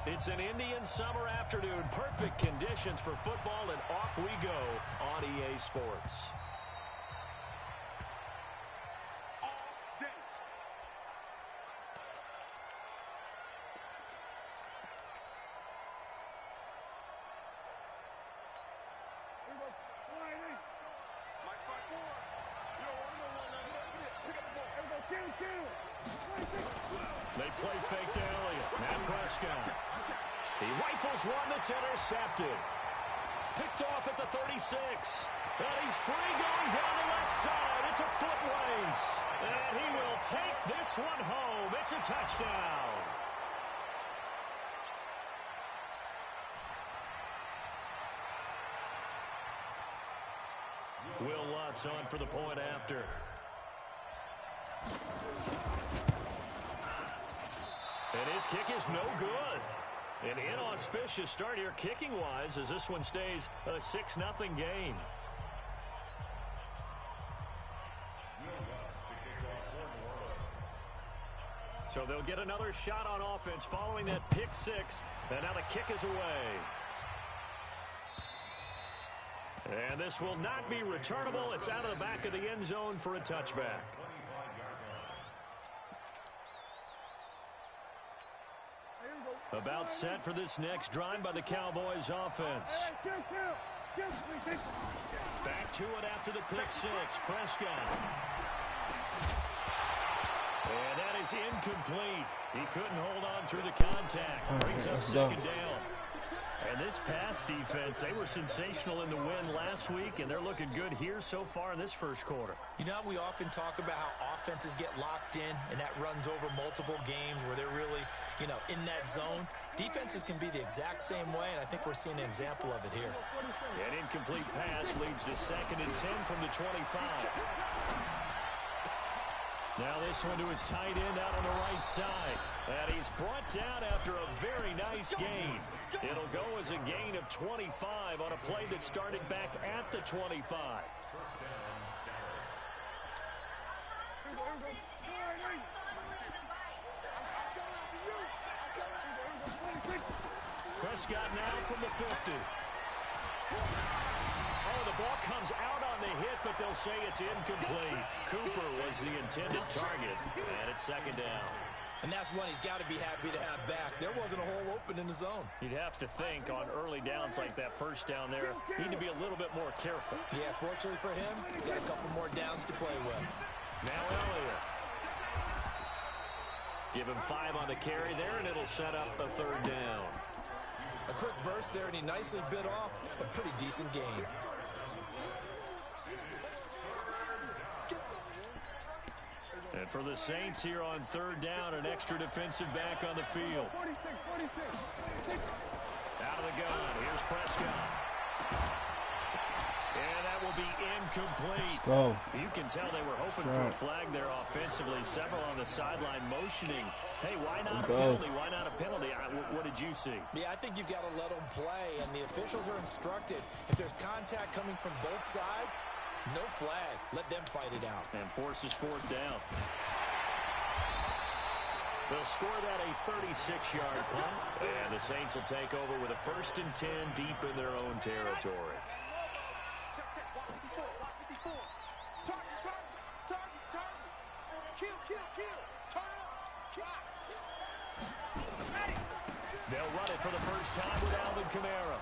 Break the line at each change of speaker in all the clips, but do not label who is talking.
It's an Indian summer afternoon. Perfect conditions for football, and off we go on EA Sports.
They play fake to Elliott. Now Prescott. He rifles one that's intercepted. Picked off at the 36. And he's free going down the left side. It's a foot race. And he will take this one home. It's a touchdown. Will Lutz on for the point after. And his kick is no good. An inauspicious start here kicking-wise as this one stays a 6-0 game. So they'll get another shot on offense following that pick six. And now the kick is away. And this will not be returnable. It's out of the back of the end zone for a touchback. About set for this next drive by the Cowboys offense. Back to it after the pick six. Prescott. And that is incomplete. He couldn't hold on through the contact. Brings up second down. And this pass defense, they were sensational in the win last week, and they're looking good here so far in this first quarter.
You know, we often talk about how offenses get locked in, and that runs over multiple games where they're really, in that zone. Defenses can be the exact same way, and I think we're seeing an example of it here.
An incomplete pass leads to 2nd and 10 from the 25. Now this one to his tight end out on the right side. And he's brought down after a very nice gain. It'll go as a gain of 25 on a play that started back at the 25. Prescott now from the 50. Oh, the ball comes out on the hit, but they'll say it's incomplete. Cooper was the intended target, and it's 2nd down.
And that's one he's got to be happy to have back. There wasn't a hole open in the zone.
You'd have to think on early downs like that first down there, need to be a little bit more careful.
Yeah, fortunately for him, got a couple more downs to play with.
Now Elliott. Give him 5 on the carry there, and it'll set up a 3rd down.
A quick burst there, and he nicely bit off a pretty decent gain.
And for the Saints here on 3rd down, an extra defensive back on the field. Out of the gun, here's Prescott. And that will be incomplete.
Go.
You can tell they were hoping for a flag there offensively. Several on the sideline motioning. Hey, why not a penalty? Why not a penalty? What did you see?
Yeah, I think you've got to let them play, and the officials are instructed. If there's contact coming from both sides, no flag. Let them fight it out.
And forces 4th down. They'll score that a 36-yard punt. And the Saints will take over with a 1st and 10 deep in their own territory. They'll run it for the first time with Alvin Kamara.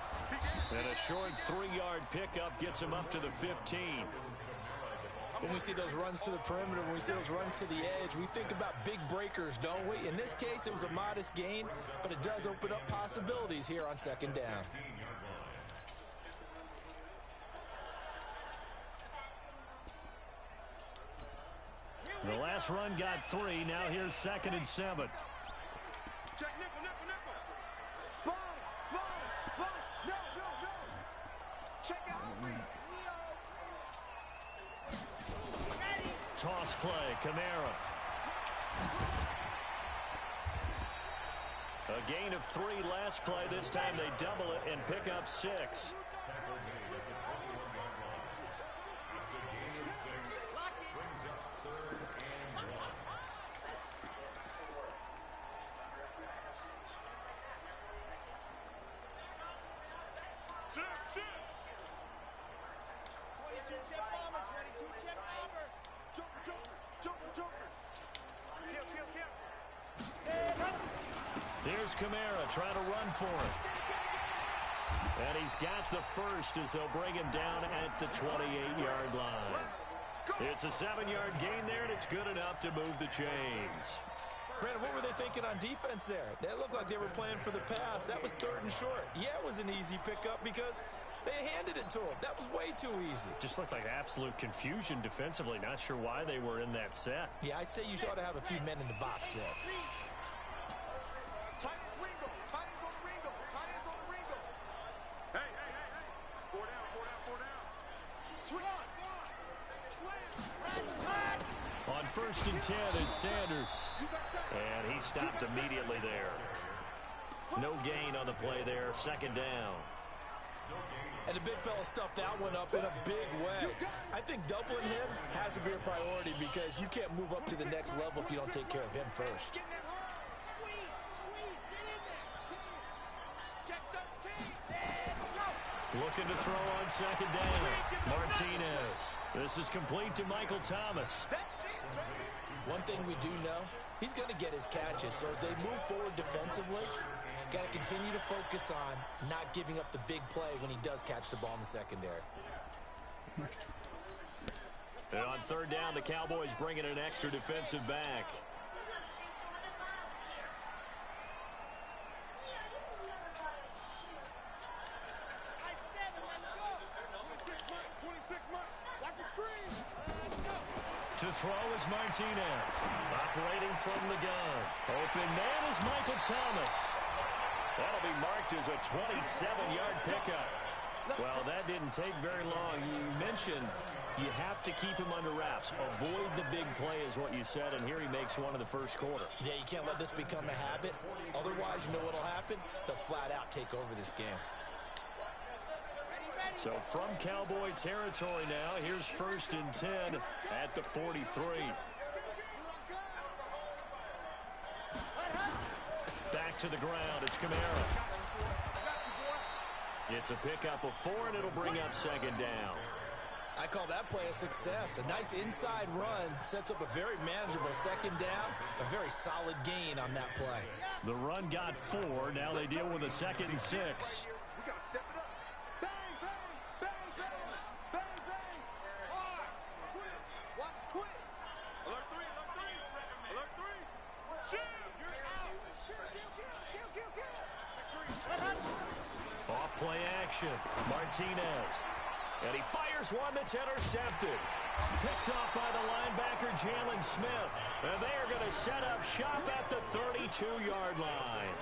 And a short 3-yard pickup gets him up to the 15.
When we see those runs to the perimeter, when we see those runs to the edge, we think about big breakers, don't we? In this case, it was a modest gain, but it does open up possibilities here on 2nd down.
The last run got 3. Now here's 2nd and 7.
Check nickel, nickel, nickel. Spine. No. Check out
Toss play, Kamara. A gain of 3 last play. This time they double it and pick up 6. Here's Kamara trying to run for it. And he's got the first as they'll bring him down at the 28-yard line. It's a 7-yard gain there, and it's good enough to move the chains.
Brandon, what were they thinking on defense there? They looked like they were playing for the pass. That was 3rd and short. Yeah, it was an easy pickup because they handed it to him. That was way too easy.
Just looked like absolute confusion defensively. Not sure why they were in that set.
Yeah, I'd say you ought to have a few men in the box there.
On 1st and 10, it's Sanders. And he stopped immediately there. No gain on the play there. 2nd down.
And the big fella stuffed that one up in a big way. I think doubling him has to be a priority because you can't move up to the next level if you don't take care of him first.
Looking to throw on 2nd down. Martinez. This is complete to Michael Thomas.
One thing we do know, he's going to get his catches. So as they move forward defensively, got to continue to focus on not giving up the big play when he does catch the ball in the secondary.
And on 3rd down, the Cowboys bring in an extra defensive back. To throw is Martinez. Operating from the gun. Open man is Michael Thomas. That'll be marked as a 27-yard pickup. Well, that didn't take very long. You mentioned you have to keep him under wraps. Avoid the big play is what you said, and here he makes one in the 1st quarter.
Yeah, you can't let this become a habit. Otherwise, you know what'll happen? They'll flat out take over this game.
So from Cowboy territory now, here's 1st and 10 at the 43. Back to the ground, it's Kamara. It's a pickup of 4, and it'll bring up 2nd down.
I call that play a success. A nice inside run sets up a very manageable 2nd down, a very solid gain on that play.
The run got 4, now they deal with a 2nd and 6. Off-play action. Martinez. And he fires one that's intercepted. Picked off by the linebacker, Jalen Smith. And they are going to set up shop at the 32-yard line.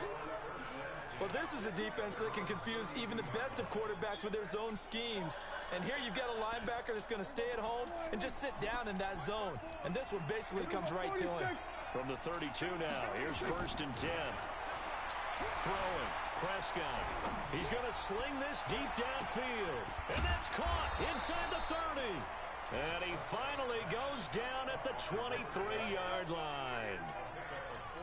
Well, this is a defense that can confuse even the best of quarterbacks with their zone schemes. And here you've got a linebacker that's going to stay at home and just sit down in that zone. And this one basically comes right to him.
From the 32 now, here's 1st and 10. Throwing, Prescott. He's going to sling this deep downfield. And that's caught inside the 30. And he finally goes down at the 23-yard line.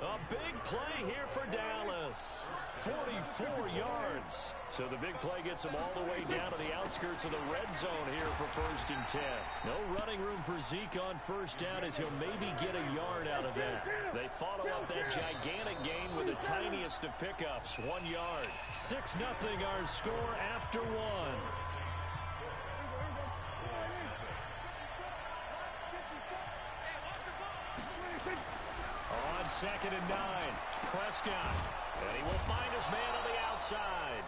A big play here for Dallas. 44 yards. So the big play gets him all the way down to the outskirts of the red zone here for 1st and 10. No running room for Zeke on 1st down as he'll maybe get a yard out of that. They follow up that gigantic gain with the tiniest of pickups, 1 yard. 6-0 our score after 1. On 2nd and 9, Prescott. And he will find his man on the outside.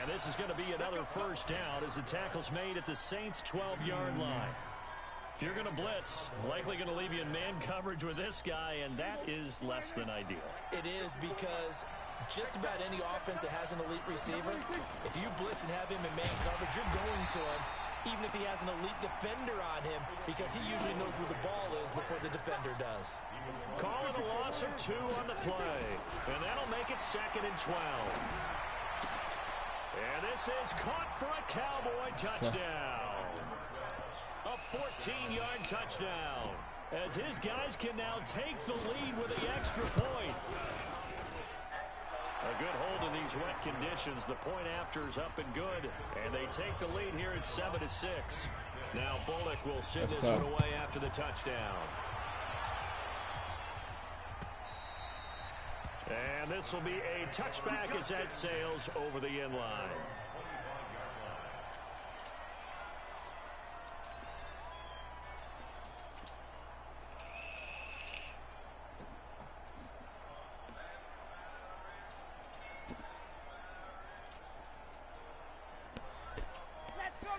And this is going to be another 1st down as the tackle's made at the Saints' 12-yard line. If you're going to blitz, likely going to leave you in man coverage with this guy, and that is less than ideal.
It is because just about any offense that has an elite receiver, if you blitz and have him in man coverage, you're going to him, even if he has an elite defender on him, because he usually knows where the ball is before the defender does.
Calling a loss of 2 on the play, and that'll make it 2nd and 12. And this is caught for a Cowboy touchdown. A 14-yard touchdown, as his guys can now take the lead with the extra point. A good hold in these wet conditions. The point after is up and good, and they take the lead here at 7-6. Now Bullock will send this one away after the touchdown. And this will be a touchback as that sails over the end line.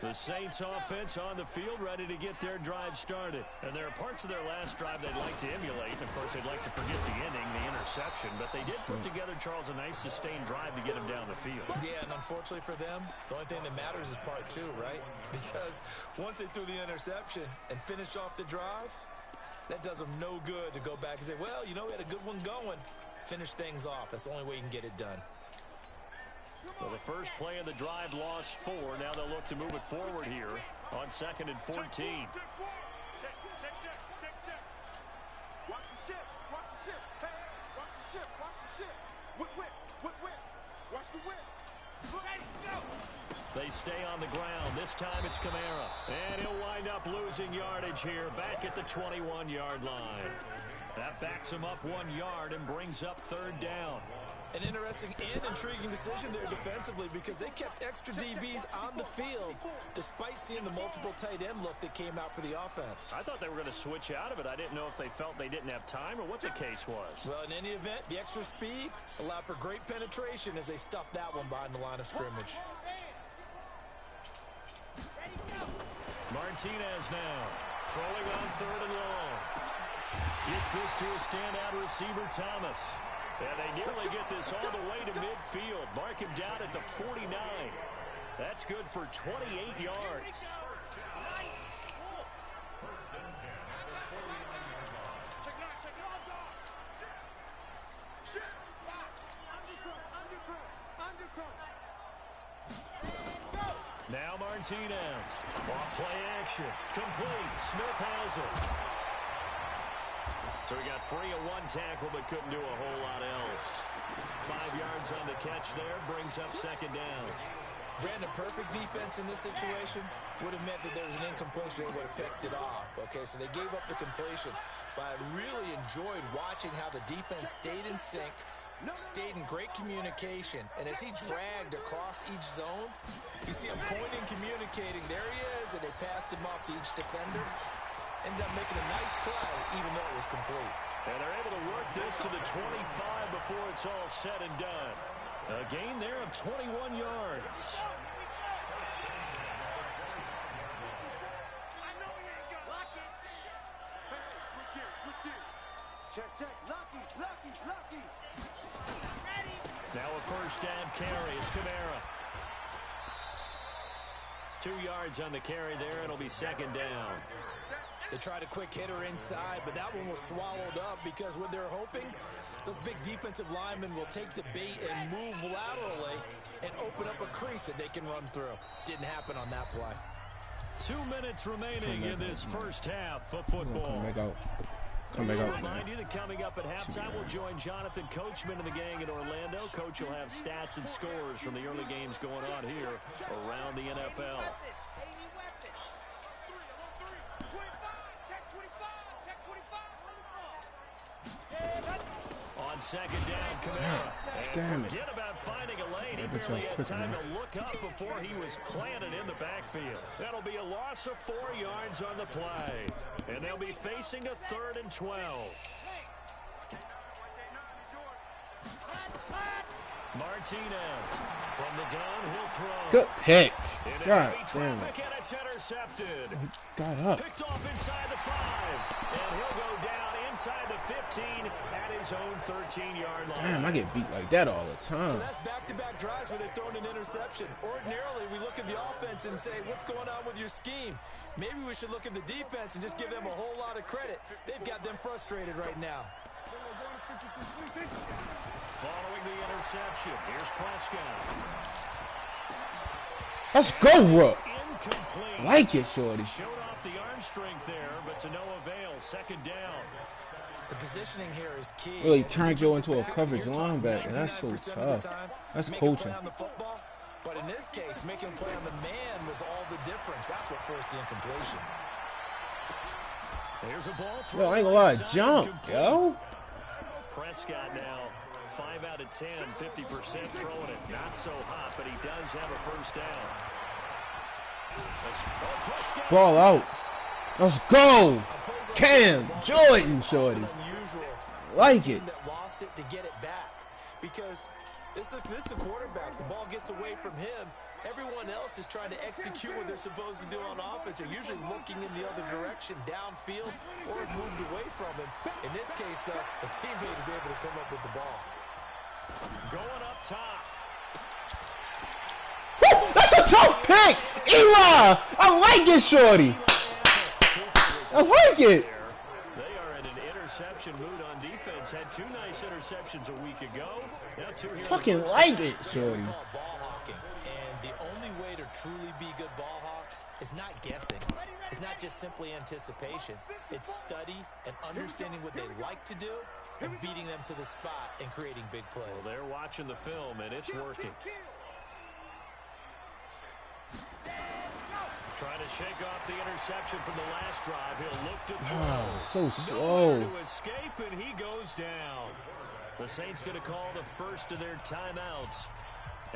The Saints offense on the field, ready to get their drive started. And there are parts of their last drive they'd like to emulate. Of course, they'd like to forget the ending, the interception. But they did put together, Charles, a nice sustained drive to get them down the field.
Yeah, and unfortunately for them, the only thing that matters is part two, right? Because once they threw the interception and finished off the drive, that does them no good to go back and say, well, you know, we had a good one going. Finish things off. That's the only way you can get it done.
Well, the first play of the drive lost 4. Now they'll look to move it forward here on 2nd and 14.
Watch the shift. Watch the shift. Hey, watch the shift. Watch the shift. Whip. Watch the whip. Let's go.
They stay on the ground. This time it's Kamara. And he'll wind up losing yardage here back at the 21-yard line. That backs him up 1 yard and brings up 3rd down.
An interesting and intriguing decision there defensively because they kept extra DBs on the field despite seeing the multiple tight end look that came out for the offense.
I thought they were going to switch out of it. I didn't know if they felt they didn't have time or what the case was.
Well, in any event, the extra speed allowed for great penetration as they stuffed that one behind the line of scrimmage.
Martinez now throwing on 3rd and long. Gets this to a standout receiver, Thomas. And they nearly get this all the way to midfield. Mark him down at the 49. That's good for 28 yards. Now Martinez. Off play action. Complete. Smith has it. So he got free of 1 tackle, but couldn't do a whole lot else. 5 yards on the catch there, brings up 2nd down.
Brandon, perfect defense in this situation would have meant that there was an incompletion. They would have picked it off. Okay, so they gave up the completion. But I really enjoyed watching how the defense stayed in sync, stayed in great communication. And as he dragged across each zone, you see him pointing, communicating. There he is, and they passed him off to each defender. Ended up making a nice play, even though it was complete.
And they're able to work this to the 25 before it's all said and done. A gain there of 21 yards.
Switch gears. Check. Lucky.
Now a first down carry. It's Kamara. 2 yards on the carry there. It'll be 2nd down.
They tried a quick hitter inside, but that one was swallowed up because what they're hoping, those big defensive linemen will take the bait and move laterally and open up a crease that they can run through. Didn't happen on that play.
2 minutes remaining in this first half of football.
Come back out.
Remind you that coming up at halftime, we'll join Jonathan Coachman and the gang in Orlando. Coach will have stats and scores from the early games going on here around the NFL. On 2nd down, Kamara. And forget about finding a lane. He barely had time to look up before he was planted in the backfield. That'll be a loss of 4 yards on the play. And they'll be facing a 3rd and 12. Martinez from the gun, he'll throw.
Good pick. God damn
Traffic
it.
and it's intercepted.
He got up.
Picked off inside the 5. And he'll go down inside the 15 at his own 13-yard line.
Damn, I get beat like that all the
So
time.
that's back-to-back drives where they've thrown an interception. Ordinarily, we look at the offense and say, what's going on with your scheme? Maybe we should look at the defense and just give them a whole lot of credit. They've got them frustrated right now.
Following the interception, here's Prescott.
Let's go, Rook.
Incomplete.
I like it, shorty.
Showed off the arm strength there, but to no avail. 2nd down.
The positioning here is key.
Really
As a
turned you
defensive
into a
back,
coverage
you're talking
linebacker. That's so
99% of the
tough.
time,
That's
make a play
coaching.
on the football. But in this case, making a play on the man was all the difference. That's what forced the incompletion.
Here's a ball
Yo, I ain't gonna lie, jump, yo.
Prescott now 5 out of 10, 50% throwing it. Not so hot, but he does have a first down.
Ball out. Let's go. Cam Jordan, shorty. Like it.
That lost it to get it back, because this is a quarterback. The ball gets away from him. Everyone else is trying to execute what they're supposed to do on offense. They're usually looking in the other direction, downfield, or moved away from him. In this case, though, the teammate is able to come up with the ball.
Going up top.
Woo, that's a tough pick. Eli, I like it, shorty. I like it.
They are in an interception mood on defense. Had 2 nice interceptions a week ago. Now 2 here.
Fucking like it, shorty.
Ball hawking, and the only way to truly be good ball hawks is not guessing. It's not just simply anticipation. It's study and understanding what they like to do and beating them to the spot and creating big plays.
Well, they're watching the film, and it's working. Trying to shake off the interception from the last drive. He'll look to throw.
Oh, so
Nowhere
slow.
to escape, and he goes down. The Saints going to call the first of their timeouts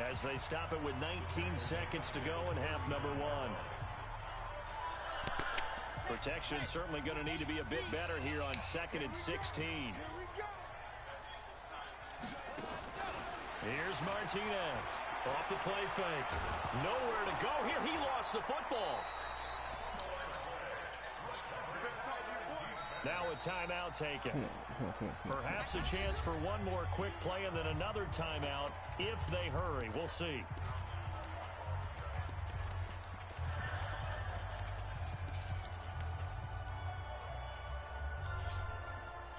as they stop it with 19 seconds to go in half number 1. Protection certainly going to need to be a bit better here on 2nd and 16. Here's Martinez. Off the play fake. Nowhere to go here. He lost the football. Now a timeout taken. Perhaps a chance for one more quick play and then another timeout if they hurry. We'll see.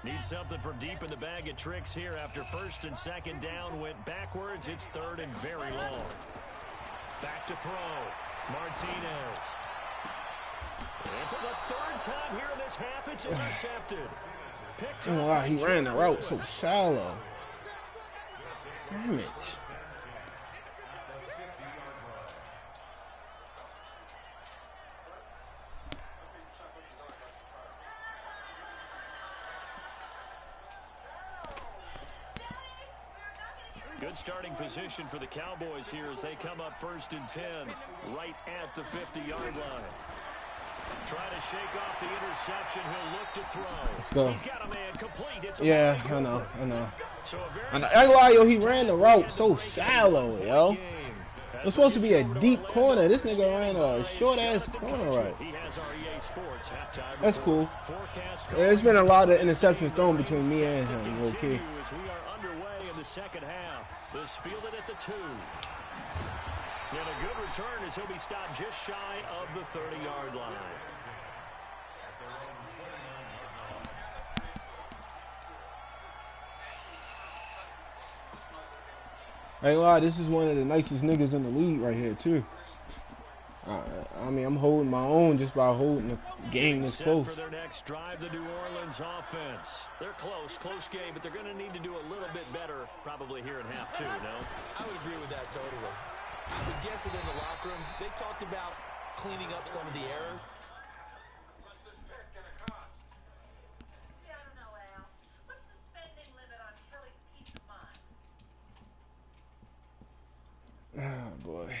Need something from deep in the bag of tricks here after 1st and 2nd down went backwards. It's 3rd and very long. Back to throw. Martinez. And for the 3rd time here in this half, it's intercepted. Picked
Oh,
up
wow,
by
he ran the route
Jordan
so shallow. Damn it.
Good starting position for the Cowboys here as they come up 1st and 10, right at the 50-yard line. Trying to shake off the interception. He'll look to throw.
Let's go.
He's got a man complete. It's
Yeah,
a
I know.
So a very
I ain't lie, yo, he ran the route so shallow, yo. It's supposed to be a deep corner. This nigga ran a short-ass corner right. That's cool. Yeah, there's been a lot of interceptions thrown between me and him, okay.
As we are underway in the second half. This fielded at the 2. And a good return as he'll be stopped just shy of the 30-yard line.
I ain't lie, this is one of the nicest niggas in the league right here, too. I mean, I'm holding my own just by holding the game this close.
For their next drive, the New Orleans offense. They're close game, but they're going to need to do a little bit better probably here in half 2, no?
I would agree with that totally. I would guess it in the locker room. They talked about cleaning up some of the errors.
Oh, boy.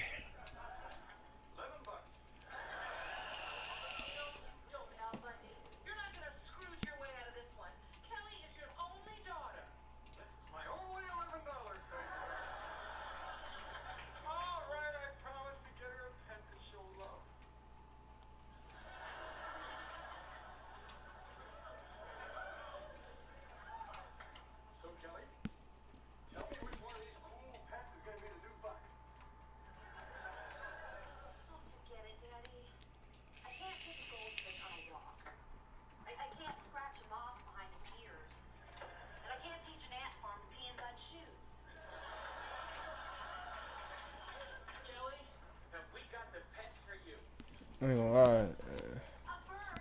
I ain't gonna lie.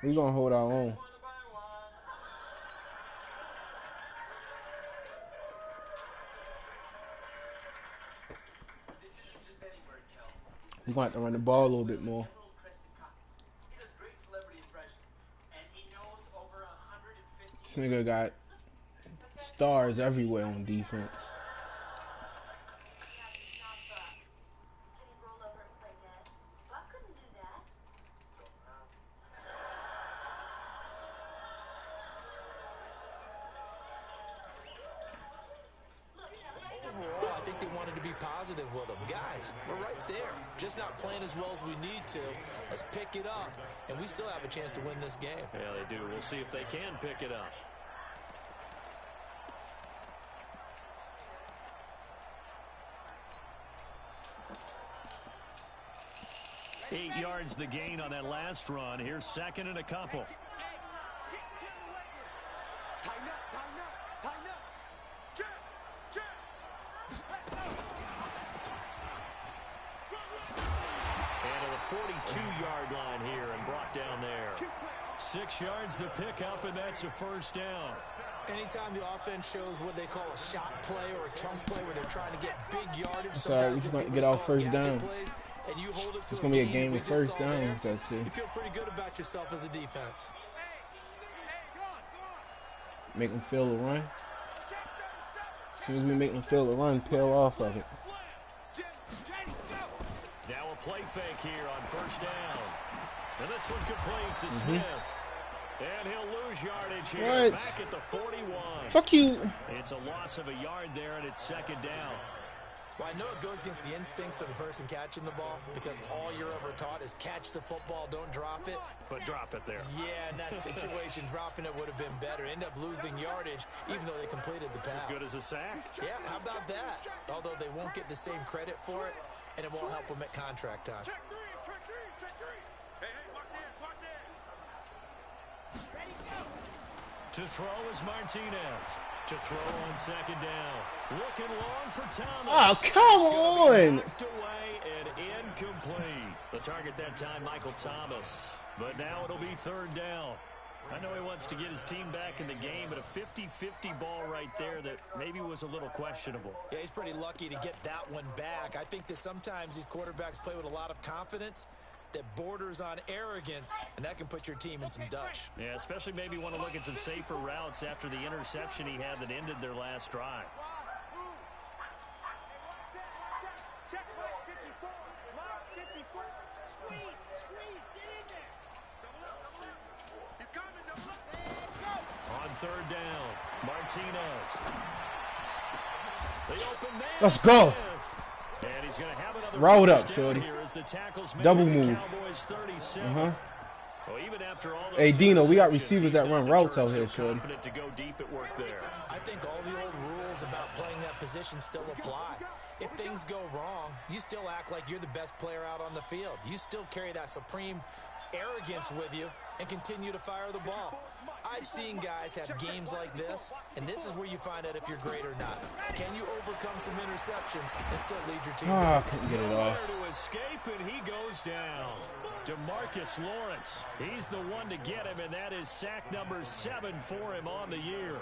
We gonna hold our own. We're going to have to run the ball a little bit more. This nigga got stars everywhere on defense.
Overall, I think they wanted to be positive with them. Guys, we're right there. Just not playing as well as we need to. Let's pick it up, and we still have a chance to win this game.
Yeah, they do. We'll see if they can pick it up. 8 yards the gain on that last run. Here's second and a couple. And to the 42-yard line here and brought down there. 6 yards the pickup, and that's a first down.
Anytime the offense shows what they call a shot play or a chunk play where they're trying to get big yardage,
sorry, we're going to get our first down.
And you hold it to
it's going to be a game of first downs, I see.
You feel pretty good about yourself as a defense.
Make them feel the run. As soon as we make them feel the run, peel off of it.
Now a play fake here on first down. And this one complete to Smith. And he'll lose yardage here. Back at the 41.
Fuck you.
It's a loss of a yard there, and it's second down.
Well, I know it goes against the instincts of the person catching the ball because all you're ever taught is catch the football, don't drop it.
But drop it there.
Yeah, in that situation, dropping it would have been better. End up losing yardage, even though they completed the pass.
As good as a sack.
Yeah, how about that? Although they won't get the same credit for it, and it won't help them at contract time.
Check three, check three, check three. Hey, watch this, watch this. Ready, go.
To throw is Martinez. To throw on second down. Looking long for Thomas.
Oh, come on.
Knocked away and incomplete. The target that time, Michael Thomas. But now it'll be third down. I know he wants to get his team back in the game, but a 50-50 ball right there that maybe was a little questionable.
Yeah, he's pretty lucky to get that one back. I think that sometimes these quarterbacks play with a lot of confidence that borders on arrogance, and that can put your team in some Dutch.
Yeah, especially maybe want to look at some safer routes after the interception he had that ended their last drive.
Check 54, mark 54. Squeeze, get in there. Double up. He's coming, double up. And go.
On third down, Martinez. The open man.
Let's go.
And he's going to have another
roll up, shorty. Double move.
Well, even after all
hey, Dino, we got receivers that run routes out here, shorty.
To go deep at work there.
I think all the old rules about playing that position still apply. If things go wrong, you still act like you're the best player out on the field. You still carry that supreme arrogance with you and continue to fire the ball. I've seen guys have games like this, and this is where you find out if you're great or not. Can you overcome some interceptions and still lead your team?
I couldn't get it off.
To escape, and he goes down. DeMarcus Lawrence, he's the one to get him, and that is sack number 7 for him on the year.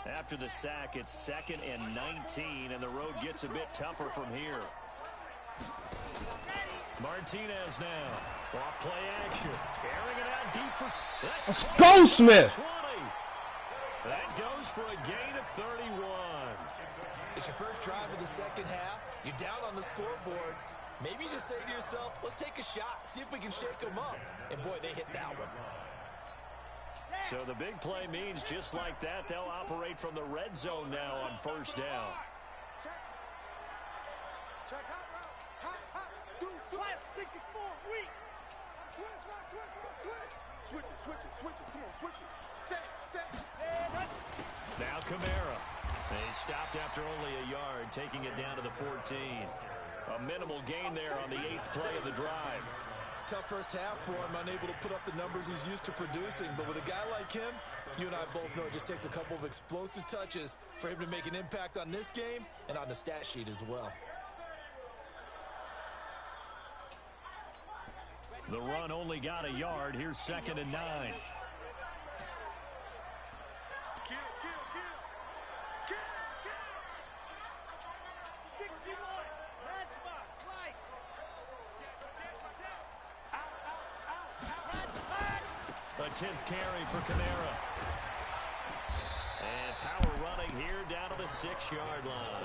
After the sack, it's 2nd and 19, and the road gets a bit tougher from here. Martinez now. Off play action. Airing it out deep for...
Let's go, Smith!
20. That goes for a gain of 31.
It's your first drive of the second half. You're down on the scoreboard. Maybe you just say to yourself, let's take a shot, see if we can shake them up. And boy, they hit that one.
So the big play means just like that, they'll operate from the red zone now on first down.
Check hot, do 64, weak. Switch it, come on, switch it. Set,
now Kamara. They stopped after only a yard, taking it down to the 14. A minimal gain there on the 8th play of the drive.
Tough first half for him, unable to put up the numbers he's used to producing. But with a guy like him, you and I both know it just takes a couple of explosive touches for him to make an impact on this game and on the stat sheet as well.
The run only got a yard. Here's 2nd and 9.
Kill. 61. Matchbox. Light.
A 10th carry for Kamara. And power running here down to the 6-yard line.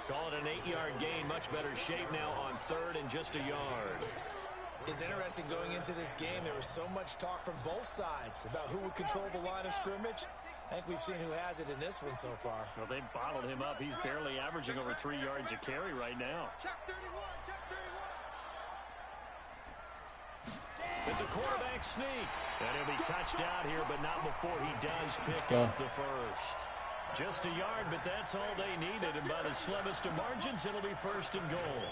Call it an 8-yard gain. Much better shape now on 3rd and just a yard.
It's interesting going into this game. There was so much talk from both sides about who would control the line of scrimmage. I think we've seen who has it in this one so far.
Well, they bottled him up. He's barely averaging over 3 yards a carry right now.
Check 31.
It's a quarterback sneak. And he'll be touched out here, but not before he does pick up the first. Just a yard, but that's all they needed. And by the slimmest of margins, it'll be 1st and goal.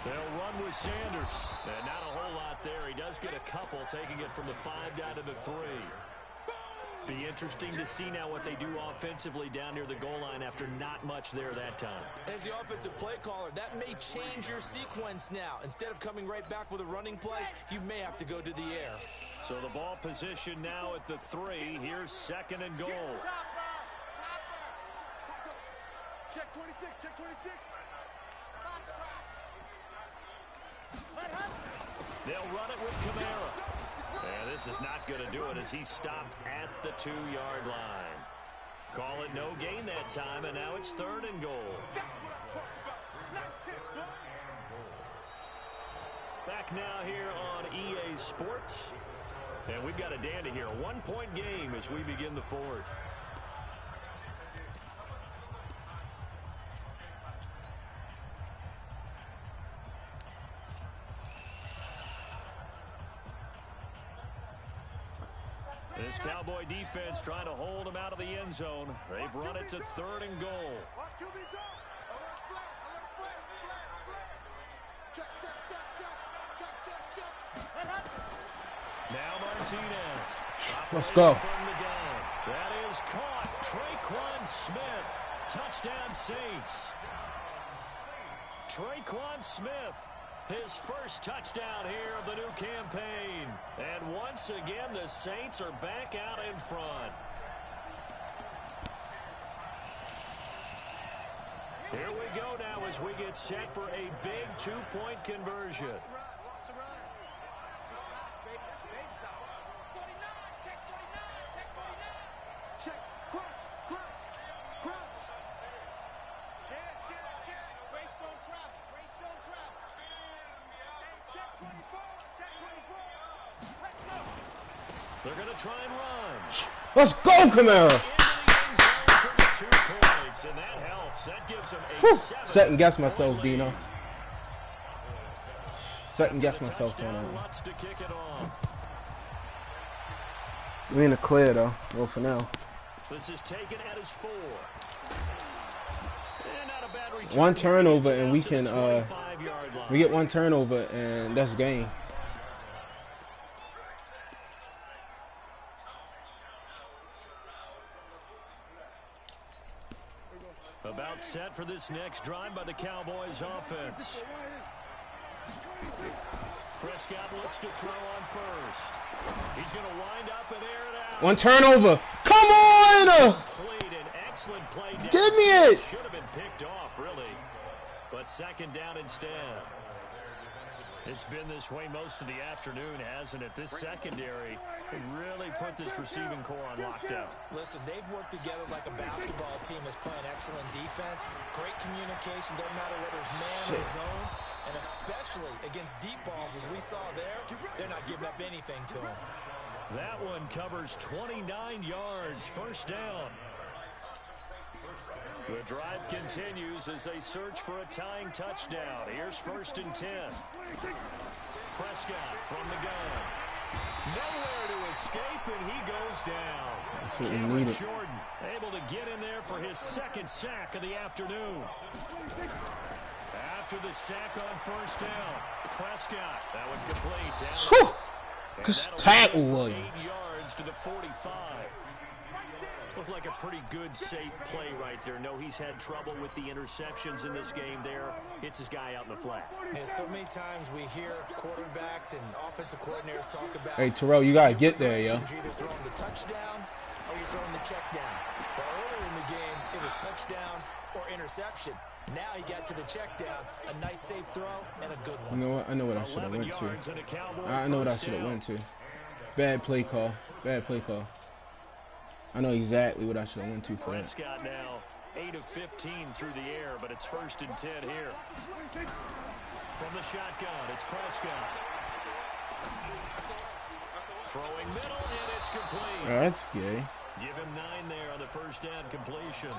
They'll run with Sanders. And not a whole lot there. He does get a couple, taking it from the 5 down to the 3. Be interesting to see now what they do offensively down near the goal line after not much there that time.
As the offensive play caller, that may change your sequence now. Instead of coming right back with a running play, you may have to go to the air.
So the ball position now at the 3. Here's 2nd and goal.
Check 26.
They'll run it with Kamara. And this is not going to do it as he's stopped at the 2-yard line. Call it no gain that time, and now it's 3rd and goal. Back now here on EA Sports. And we've got a dandy here. A 1-point game as we begin the 4th. This Cowboy defense trying to hold him out of the end zone. They've run it to 3rd and goal. Now Martinez.
Let's go.
From the gun. That is caught. Traquan Smith. Touchdown Saints. Traquan Smith. His first touchdown here of the new campaign. And once again, the Saints are back out in front. Here we go now as we get set for a big 2-point conversion. They're going to try and run.
Let's go, Kamara.
For the 2 points, and that helps. That gives them a
2nd guess myself, Dino. 2nd guess myself on that one.
To kick it off.
We in the clear though. Well, for now.
This is taken at his 4. And not a bad return.
1 turnover and we can we get 1 turnover and that's game.
About set for this next drive by the Cowboys offense. Prescott looks to throw on first. He's going to wind up and air it out.
1 turnover. Come on!
Complete an excellent play.
Give me it.
Should have been picked off, really. But 2nd down instead. It's been this way most of the afternoon, hasn't it? This secondary really put this receiving core on lockdown.
Listen, they've worked together like a basketball team that's playing excellent defense. Great communication, doesn't matter whether it's man or zone. And especially against deep balls, as we saw there, they're not giving up anything to them.
That one covers 29 yards, 1st down. The drive continues as they search for a tying touchdown. Here's 1st and 10. Prescott from the gun. Nowhere to escape, and he goes down. Cameron Jordan able to get in there for his 2nd sack of the afternoon. After the sack on first down, Prescott, that would complete.
Whew. Good tackle, Williams.
8 yards to the 45. Looked like a pretty good, safe play right there. No, he's had trouble with the interceptions in this game there. Hits his guy out in the flat.
And so many times we hear quarterbacks and offensive coordinators talk about...
Hey, Terrell, you got to get there, yo.
You're either throwing the touchdown or you're throwing the check down. But earlier in the game, it was touchdown or interception. Now he got to the check down. A nice, safe throw and a good one.
You know what? I know what I should have went to. I know what I should have went to. Bad play call. Bad play call. I know exactly what I should have went to for that.
Prescott now 8 of 15 through the air, but it's 1st and 10 here. From the shotgun, it's Prescott. Throwing middle, and it's complete.
Oh, that's gay.
Give him 9 there on the first down completion.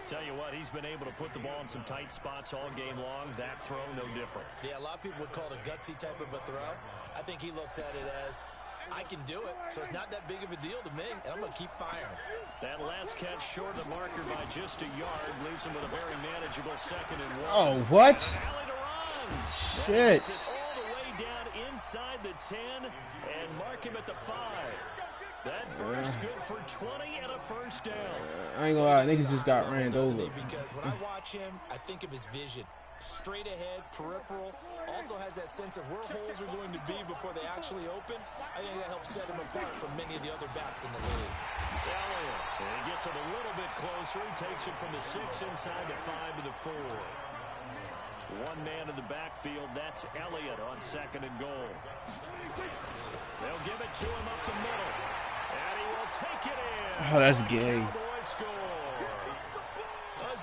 Tell you what, he's been able to put the ball in some tight spots all game long. That throw, no different.
Yeah, a lot of people would call it a gutsy type of a throw. I think he looks at it as, I can do it, so it's not that big of a deal to me, and I'm going to keep firing.
That last catch short of the marker by just a yard leaves him with a very manageable 2nd and 1.
Oh, what?
Alley to run.
Shit.
It all the way down inside the 10 and mark him at the 5. That burst good for 20 and a first down.
I ain't gonna lie, niggas just got ran over.
Because when I watch him, I think of his vision. Straight ahead, peripheral, also has that sense of where holes are going to be before they actually open. I think that helps set him apart from many of the other backs in the league.
Elliott, and he gets him a little bit closer. He takes it from the 6 inside the 5 to the 4. One man in the backfield, that's Elliott on 2nd and goal. They'll give it to him up the middle. And he will take it in.
Oh, that's gay.
Cowboys score.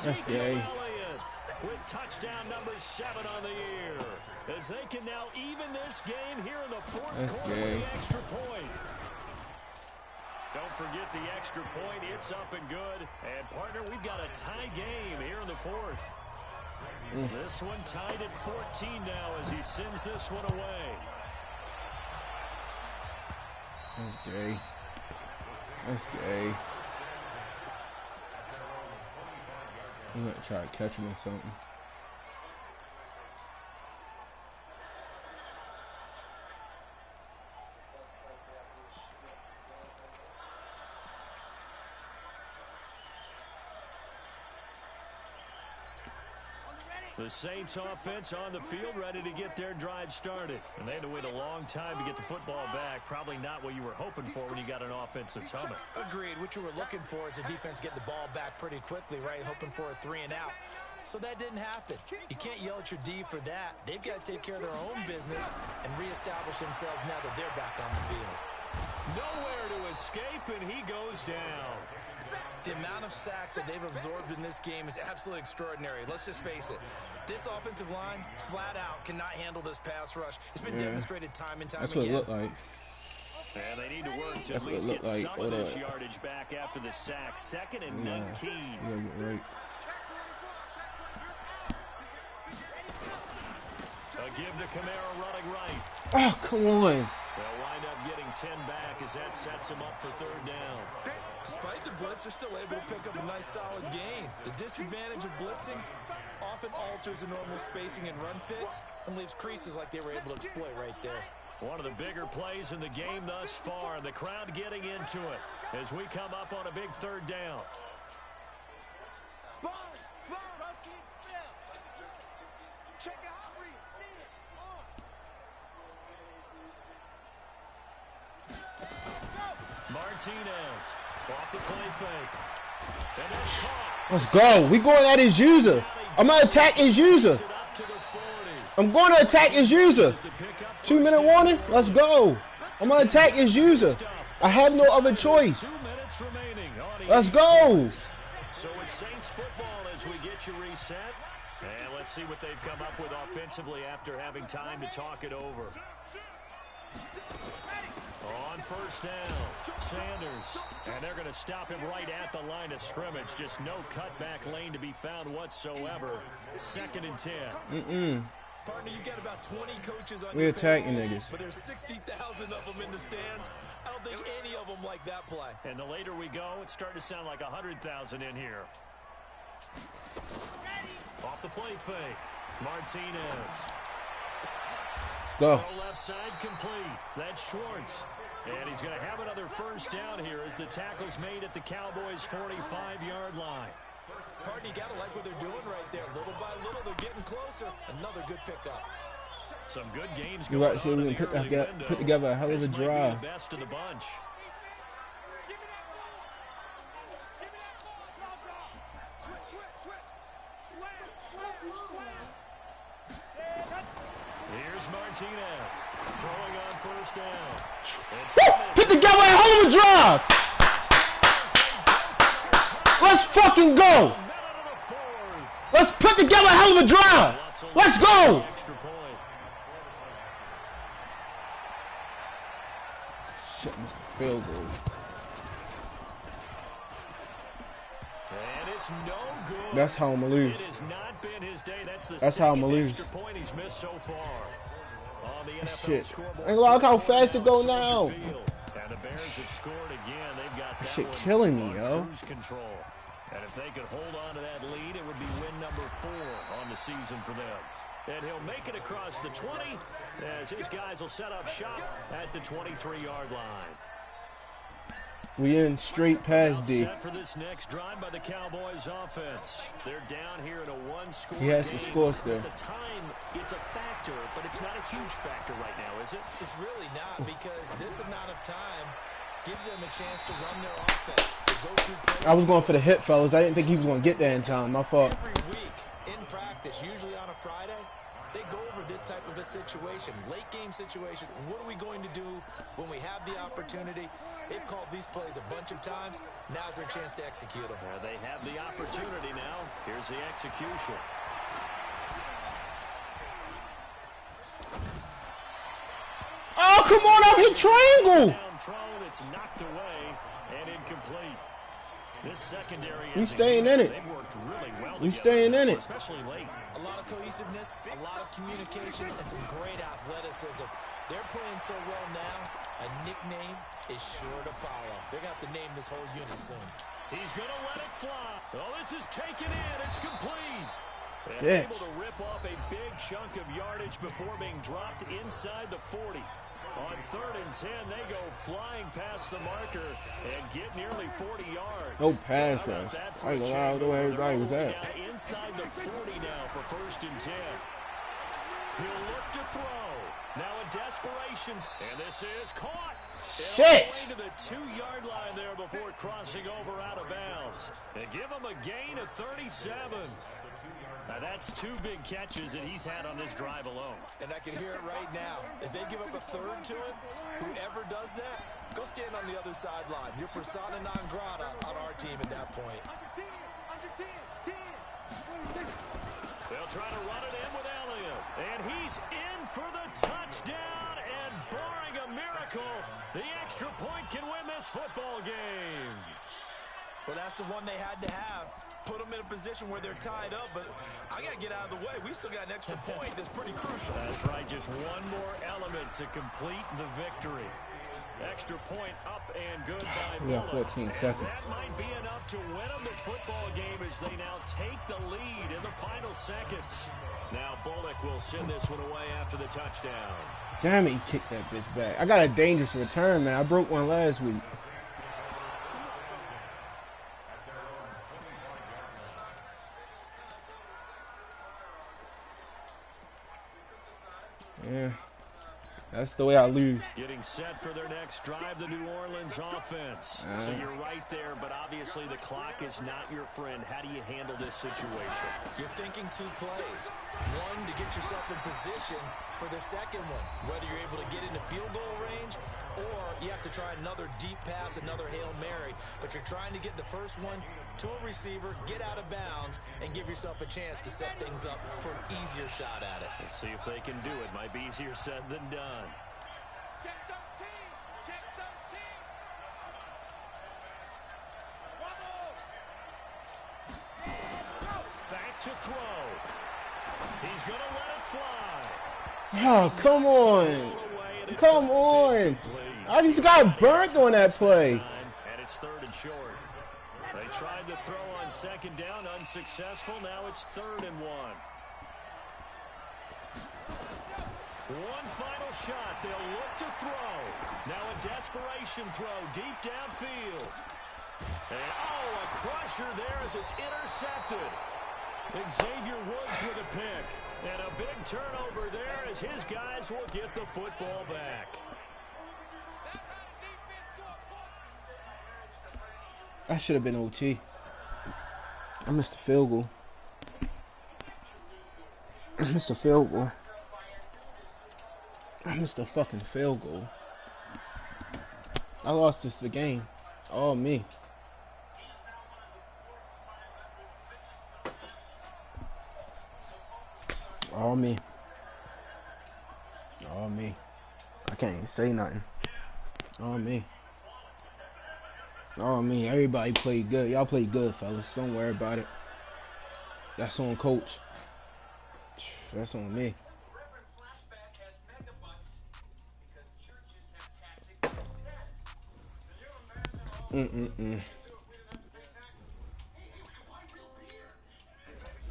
That's gay.
Elliott with touchdown number 7 on the year. As they can now even this game here in the 4th quarter with the extra point. Don't forget the extra point. It's up and good. And, partner, we've got a tie game here in the 4th. This one tied at 14 now as he sends this one away.
That's gay. That's gay. I'm gonna try to catch him or something.
The Saints offense on the field, ready to get their drive started. And they had to wait a long time to get the football back. Probably not what you were hoping for when you got an offense that's humming.
Agreed. What you were looking for is the defense get the ball back pretty quickly, right? Hoping for a 3 and out. So that didn't happen. You can't yell at your D for that. They've got to take care of their own business and reestablish themselves now that they're back on the field.
Nowhere to escape, and he goes down.
The amount of sacks that they've absorbed in this game is absolutely extraordinary. Let's just face it. This offensive line, flat out, cannot handle this pass rush. It's been demonstrated time and time again.
That's what it looked like.
And they need to work to at least get some of this yardage back after the sack. 2nd and 19.
Right.
A give to Kamara running right.
Oh, come on.
They'll wind up getting 10 back as that sets them up for 3rd down.
Despite the blitz, they're still able to pick up a nice solid gain. The disadvantage of blitzing often alters the normal spacing and run fits and leaves creases like they were able to exploit right there.
One of the bigger plays in the game thus far, and the crowd getting into it as we come up on a big 3rd down.
Routine spell. Check it out, Reese. See it.
Martinez off the play fake. And it's caught.
Let's go. We going at his user. I'm going to attack his user. I'm going to attack his user. 2-minute warning. Let's go. I'm going to attack his user. I have no other choice.
2 minutes remaining.
Let's go.
So it's Saints football as we get you reset. And let's see what they've come up with offensively after having time to talk it over. On 1st down, Sanders. And they're going to stop him right at the line of scrimmage. Just no cutback lane to be found whatsoever. 2nd and 10.
Partner, you got about 20 coaches on
We're
your
attacking
payroll,
niggas.
but there's 60,000 of them in the stands. I don't think any of them like that play.
And the later we go, it's starting to sound like 100,000 in here. Off the play fake. Martinez.
Let's go.
Throw left side complete. That's Schwartz. And he's going to have another first down here as the tackle's made at the Cowboys' 45-yard line.
Pardon, you got to like what they're doing right there. Little by little, they're getting closer. Another good pickup.
Some good games
You're
going
right, so
on
we
in
can
the early window.
put together a hell of a
This might be
drive.
the best of the bunch. Here's Martinez throwing on first down.
Put together a hell of a drive. Let's fucking go. Let's put together a hell of a drive. Let's go.
Extra point.
Shit, Mr. Field goal.
And it's no good.
That's how I'ma lose.
It has not been his day.
That's how I'ma lose.
Extra point he's missed so far. On the NFL
Shit.
scoreboard.
And look how fast it go now.
And the Bears have scored again. They've got that
Shit
one
killing me,
on
yo.
cruise control. And if they could hold on to that lead, it would be win number 4 on the season for them. And he'll make it across the 20 as his guys will set up shop at the 23-yard line.
We in straight past D.
Set for this next drive by the Cowboys offense. They're down here in a one-score
He has
game.
to score still.
At the time, it's a factor, but it's not a huge factor right now, is it?
It's really not, because this amount of time gives them a chance to run their offense, to go through plays.
I was going for the hit, fellas. I didn't think he was going to get there in time. My fault.
Every week in practice, usually on a Friday, they go over this type of a situation, late game situation. What are we going to do when we have the opportunity? They've called these plays a bunch of times. Now's their chance to execute them.
They have the opportunity now. Here's the execution.
Oh, come on, I hit triangle.
Down throw that's knocked away and incomplete. This secondary
We
is
staying in it.
They've worked really well
We
together,
staying in it.
especially late.
A lot of cohesiveness, a lot of communication, and some great athleticism. They're playing so well now, a nickname is sure to follow. They're going to have to name this whole unit soon.
He's going to let it fly. Oh, this is taken in. It's complete. And
Yeah.
able to rip off a big chunk of yardage before being dropped inside the 40. On 3rd and 10, they go flying past the marker and get nearly 40 yards.
No pass
So how about
rush.
that for
I ain't
a
gonna lie, I don't know where
change?
everybody was
They're
at.
rolling down inside the 40 now for 1st and 10. He'll look to throw. Now a desperation. And this is caught.
Shit.
All the way to the 2-yard line there before crossing over out of bounds. They give him a gain of 37. Now that's 2 big catches that he's had on this drive alone.
And I can hear it right now. If they give up a 3rd to him, whoever does that, go stand on the other sideline. You're persona non grata on our team at that point.
They'll try to run it in with Elliott. And he's in for the touchdown. And barring a miracle, the extra point can win this football game.
Well, that's the one they had to have. Put them in a position where they're tied up, but I got to get out of the way. We still got an extra point that's pretty crucial.
That's right, just one more element to complete the victory. Extra point up and good by
We got
Bullock.
14
And
seconds.
that might be enough to win them the football game as they now take the lead in the final seconds. Now Bullock will send this one away after the touchdown.
Damn it, he kicked that bitch back. I got a dangerous return, man. I broke one last week. Yeah, that's the way I lose.
Getting set for their next drive, the New Orleans offense. So you're right there, but obviously the clock is not your friend. How do you handle this situation?
You're thinking 2 plays. One, to get yourself in position for the second one, whether you're able to get into field goal range or you have to try another deep pass, another Hail Mary. But you're trying to get the first one to a receiver, get out of bounds, and give yourself a chance to set things up for an easier shot at it.
Let's see if they can do it. Might be easier said than done.
Check 13. Check 13.
Back to throw. He's going to let it fly.
Oh, come on. Come on. I just got burnt on that play.
And it's 3rd and short. They tried to throw on 2nd down, unsuccessful. Now it's 3rd and 1. One final shot. They'll look to throw. Now a desperation throw deep downfield. And, oh, a crusher there as it's intercepted. Xavier Woods with a pick. And a big turnover there as his guys will get the football back.
That should have been OT. I missed the field goal. I missed the field goal. I missed the fucking field goal. I lost the game. All me. All me. All me. I can't even say nothing. All me. All me. Everybody played good. Y'all played good, fellas. Don't worry about it. That's on coach. That's on me.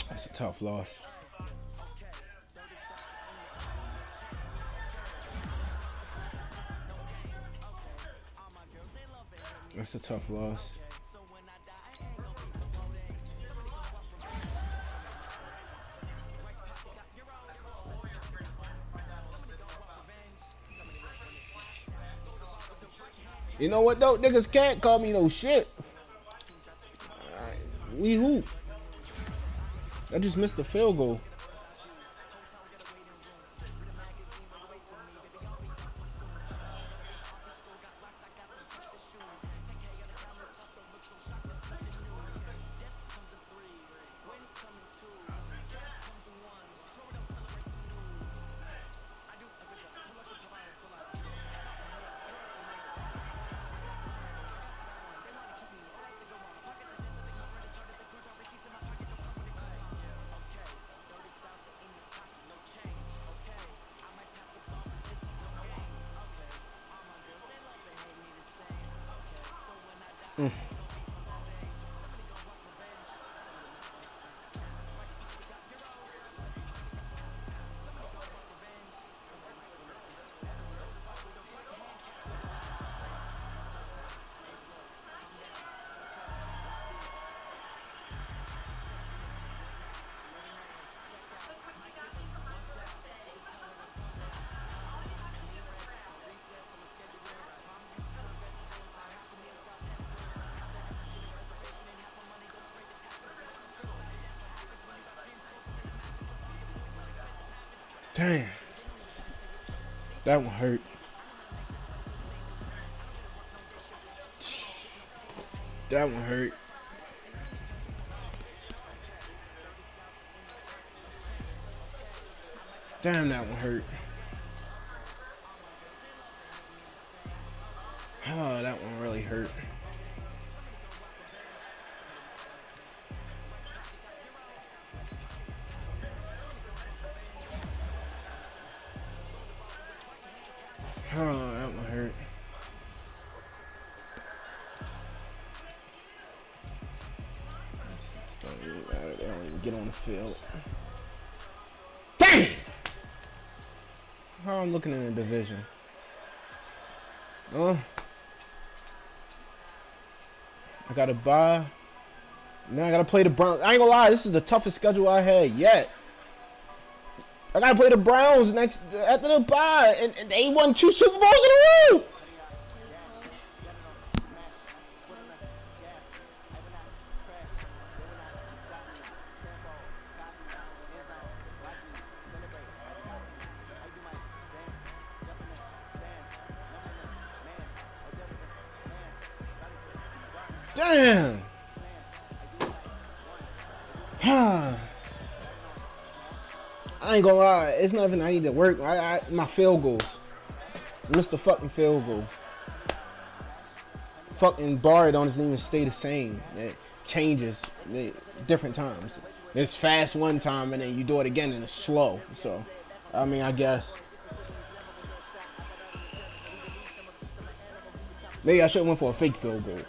That's a tough loss. That's a tough loss. You know what though? Niggas can't call me no shit. We hoop. I just missed the field goal. Damn. That one hurt. That one hurt. Damn, that one hurt. Oh, that one really hurt. Oh, that one hurt. Don't even matter. They don't even get on the field. Damn! How I'm looking in the division. I gotta buy. Now I gotta play the Browns. I ain't gonna lie, this is the toughest schedule I had yet. I gotta play the Browns next after the bye, and they won 2 Super Bowls in a row. Damn. I ain't gonna lie, it's nothing I need to work. My field goals. Missed the fucking field goal. Fucking bar don't even stay the same. It changes different times. It's fast one time and then you do it again and it's slow. So, I mean, I guess. Maybe I should have went for a fake field goal.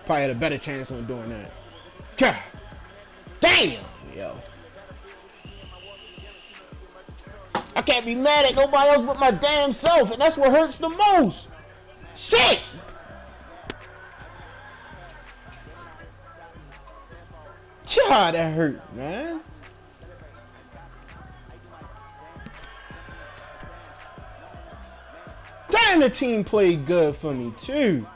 Probably had a better chance on doing that. God damn! Yo. I can't be mad at nobody else but my damn self, and that's what hurts the most. Shit! God, that hurt, man. Damn, the team played good for me, too.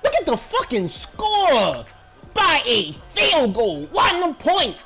Look at the fucking score! By a field goal, 1 point!